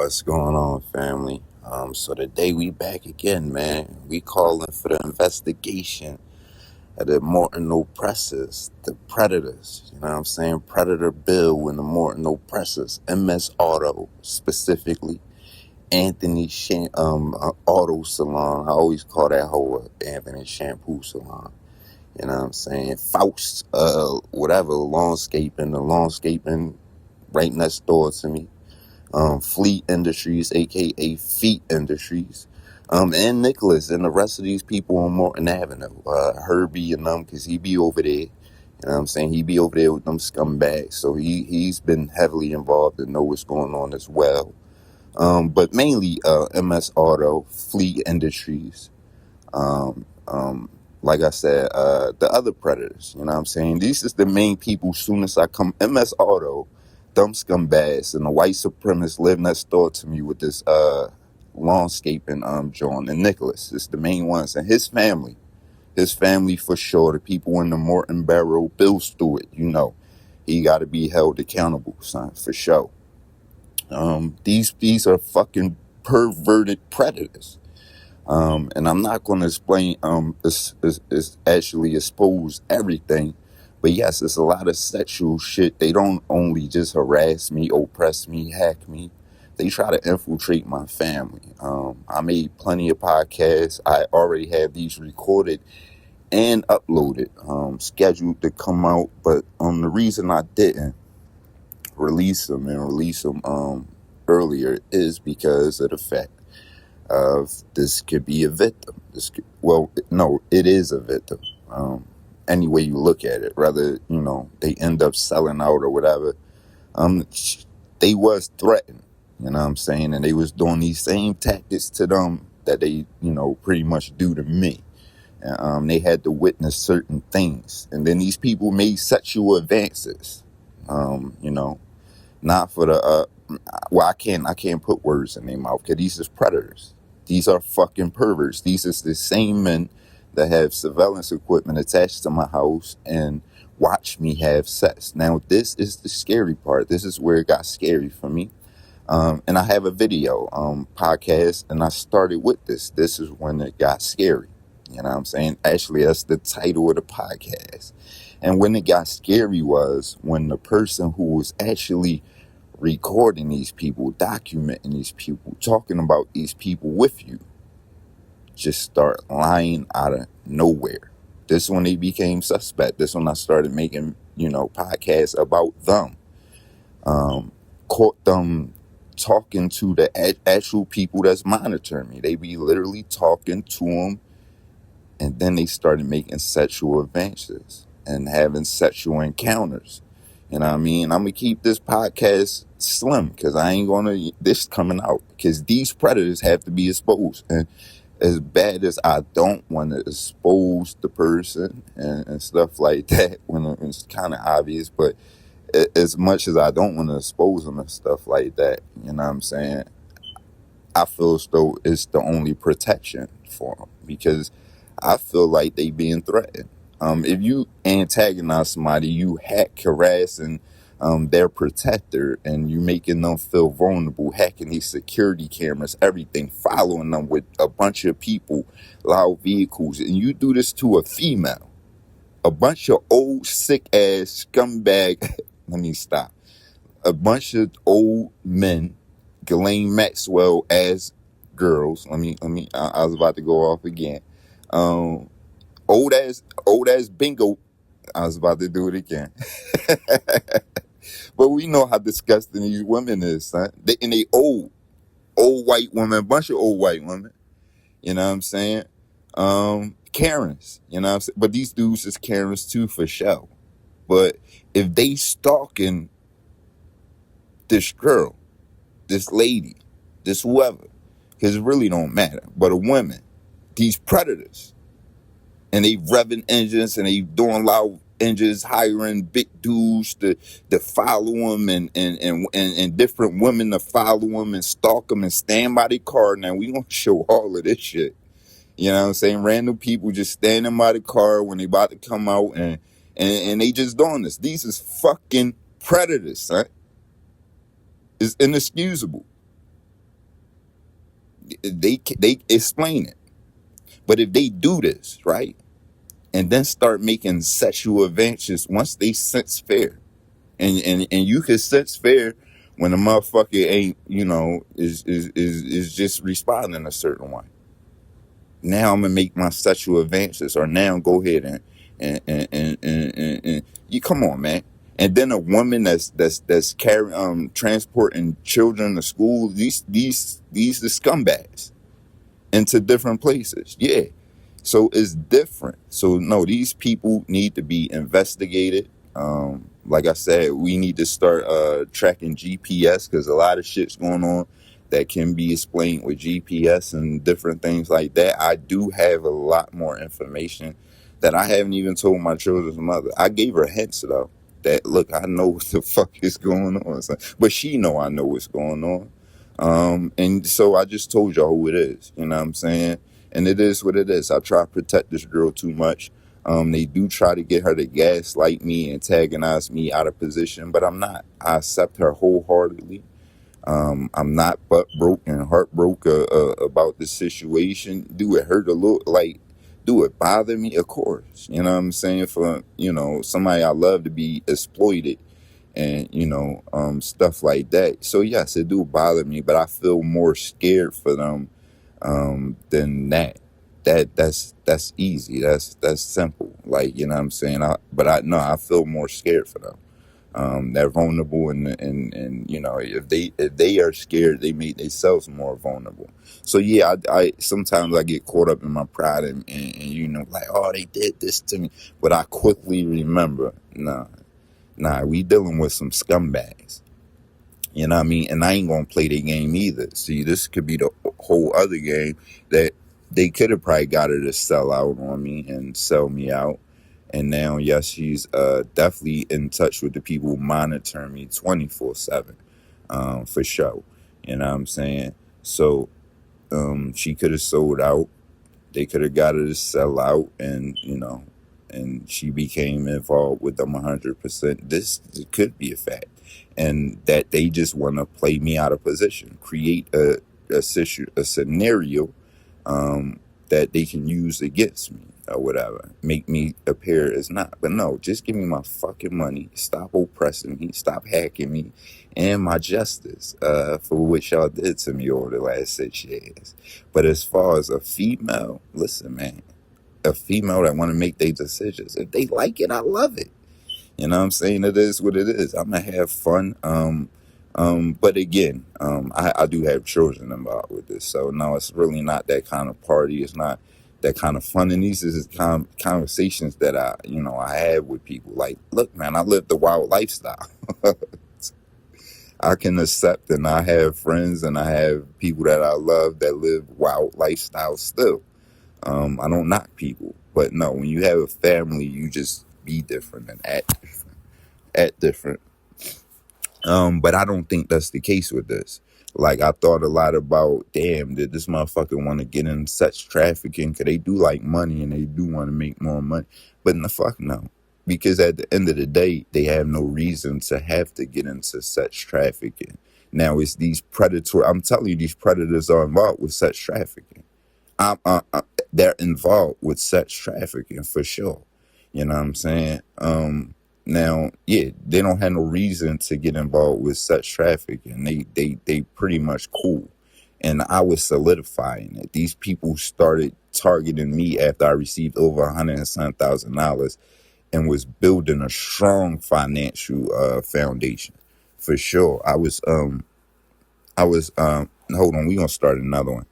What's going on, family? So today we back again, man. We calling for the investigation of the Morton oppressors, the predators. You know what I'm saying? Predator Bill and the Morton oppressors. MS Auto specifically. Anthony Auto Salon. I always call that hoe Anthony Shampoo Salon. You know what I'm saying? Faust, whatever, the lawnscaping right next door to me. Fleet Industries, aka Feet Industries, and Nicholas and the rest of these people on Morton Avenue. Herbie and them, because he be over there. You know what I'm saying? He be over there with them scumbags. So he's been heavily involved and know what's going on as well. But mainly MS Auto, Fleet Industries. Um, um, like I said, the other predators, you know what I'm saying? These is the main people soon as I come. MS Auto, dumb scumbags, and the white supremacists live next door to me with this lawnscaping John and Nicholas. It's the main ones. And his family. His family for sure. The people in the Morton Barrow, Bill Stewart, you know. He gotta be held accountable, son, for sure. These are fucking perverted predators. And I'm not going to explain, is actually expose everything. But yes, it's a lot of sexual shit. They don't only just harass me, oppress me, hack me. They try to infiltrate my family. I made plenty of podcasts. I already have these recorded and uploaded, scheduled to come out. But the reason I didn't release them earlier is because of the fact of this could be a victim. No, it is a victim. Any way you look at it, rather, they end up selling out or whatever. They was threatened, you know what I'm saying? And they was doing these same tactics to them that they, pretty much do to me. And they had to witness certain things. And then these people made sexual advances, not for the, I can't put words in their mouth because these is predators. These are fucking perverts. These is the same men that have surveillance equipment attached to my house and watch me have sex. Now, this is the scary part. This is where it got scary for me. And I have a video podcast, and I started with this. This is when it got scary. You know what I'm saying? Actually, that's the title of the podcast. And when it got scary was when the person who was actually recording these people, documenting these people, talking about these people with you, just start lying out of nowhere. This when they became suspect. This when I started making, podcasts about them. Caught them talking to the actual people that's monitoring me. They be literally talking to them, and then they started making sexual advances and having sexual encounters. You know what I mean? I'm going to keep this podcast slim because I ain't going to, this coming out because these predators have to be exposed. And as bad as I don't want to expose the person and stuff like that, when it's kind of obvious, but as much as I don't want to expose them and stuff like that, you know what I'm saying? I feel as though it's the only protection for them because I feel like they being threatened. If you antagonize somebody, you hack, harassing their protector, and you making them feel vulnerable, hacking these security cameras, everything, following them with a bunch of people, loud vehicles, and you do this to a female, a bunch of old sick ass scumbag. Let me stop. A bunch of old men, Ghislaine Maxwell ass girls. I was about to go off again. Old ass bingo. I was about to do it again. But we know how disgusting these women is, son. They old white women, bunch of old white women. You know what I'm saying? Karens, you know what I'm saying? But these dudes is Karens too for sure. But if they stalking this girl, this lady, this whoever, because it really don't matter, but a woman, these predators, and they revving engines and they doing loud engines, hiring big dudes to follow them and different women to follow them and stalk them and stand by their car. Now we gonna show all of this shit. You know what I'm saying? Random people just standing by the car when they about to come out and they just doing this. These is fucking predators, son. It's inexcusable. They explain it. But if they do this, right, and then start making sexual advances once they sense fear, and you can sense fear when a motherfucker ain't, is just responding a certain way. Now I'm gonna make my sexual advances, or now go ahead and you come on, man. And then a woman that's carrying transporting children to school. These the scumbags into different places. Yeah. So it's different. So no, these people need to be investigated. Like I said, we need to start tracking GPS, because a lot of shit's going on that can be explained with GPS and different things like that. I do have a lot more information that I haven't even told my children's mother. I gave her hints though, that look, I know what the fuck is going on, but she know I know what's going on. And so I just told y'all who it is. You know what I'm saying? And it is what it is. I try to protect this girl too much. They do try to get her to gaslight me, antagonize me out of position, but I'm not. I accept her wholeheartedly. I'm not butt broke and heartbroken about the situation. Do it hurt a little? Like, do it bother me? Of course. You know what I'm saying? For, somebody I love to be exploited and, stuff like that. So, yes, it do bother me, but I feel more scared for them than that. That's easy. That's simple. Like, you know what I'm saying? I feel more scared for them. They're vulnerable, and if they are scared, they make themselves more vulnerable. So yeah, I sometimes I get caught up in my pride and like, oh, they did this to me, but I quickly remember, nah, we dealing with some scumbags. You know what I mean? And I ain't gonna play their game either. See, this could be the whole other game that they could have probably got her to sell out on me and sell me out. And now, yes, she's definitely in touch with the people who monitor me 24/7, for sure. You know what I'm saying? So she could have sold out. They could have got her to sell out, and she became involved with them 100%. This could be a fact. And that they just want to play me out of position, create a scenario that they can use against me or whatever, make me appear as not. But no, just give me my fucking money, stop oppressing me, stop hacking me, and my justice for what y'all did to me over the last 6 years. But as far as a female, listen, man, a female that want to make their decisions, if they like it, I love it. You know what I'm saying? It is what it is. I'm going to have fun. But again, I do have children involved with this. So no, it's really not that kind of party. It's not that kind of fun. And these is conversations that I have with people. Like, look, man, I live the wild lifestyle. I can accept, and I have friends and I have people that I love that live wild lifestyles still. I don't knock people. But no, when you have a family, you just be different and act different. But I don't think that's the case with this. Like, I thought a lot about, damn, did this motherfucker want to get in sex trafficking? Because they do like money and they do want to make more money. But in the fuck no. Because at the end of the day, they have no reason to have to get into sex trafficking. Now, it's these I'm telling you, these predators are involved with sex trafficking. They're involved with sex trafficking for sure. You know what I'm saying? Now, yeah, they don't have no reason to get involved with sex trafficking. They pretty much cool. And I was solidifying it. These people started targeting me after I received over $107,000 and was building a strong financial foundation for sure. I was hold on, we're gonna start another one.